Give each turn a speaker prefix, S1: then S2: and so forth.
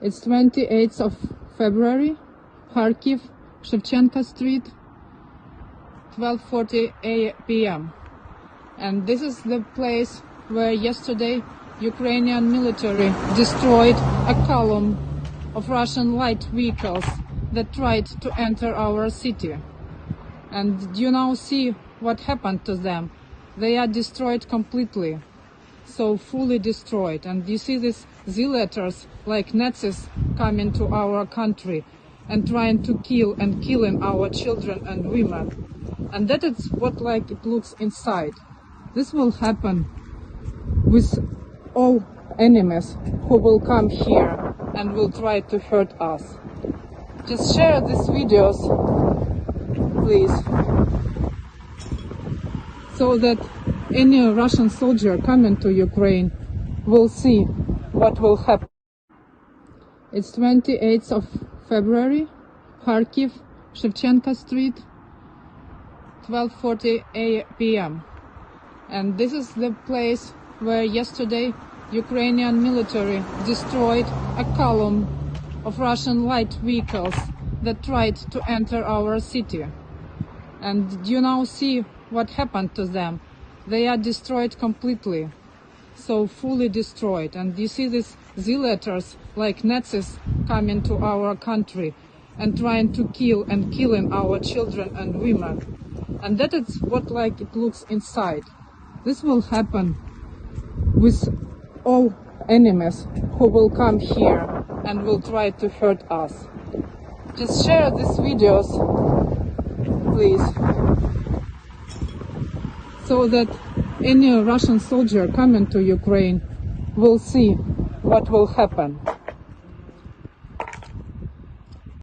S1: It's 28th of February, Kharkiv, Shevchenko Street, 12:40 p.m. And this is the place where yesterday Ukrainian military destroyed a column of Russian light vehicles that tried to enter our city. And you now see what happened to them. They are destroyed completely, so fully destroyed. And you see these Z-letters like Nazis coming to our country and trying to kill and killing our children and women. And that is what like it looks inside. This will happen with all enemies who will come here and will try to hurt us. Just share these videos, please, so that any Russian soldier coming to Ukraine will see what will happen. It's 28th of February, Kharkiv, Shevchenko Street, 12:40 p.m. And this is the place where yesterday Ukrainian military destroyed a column of Russian light vehicles that tried to enter our city. And you now see what happened to them. They are destroyed completely, so fully destroyed. And you see these Z-letters like Nazis coming to our country and trying to kill and killing our children and women. And that is what like it looks inside. This will happen with all enemies who will come here and will try to hurt us. Just share these videos, please, so that any Russian soldier coming to Ukraine will see what will happen.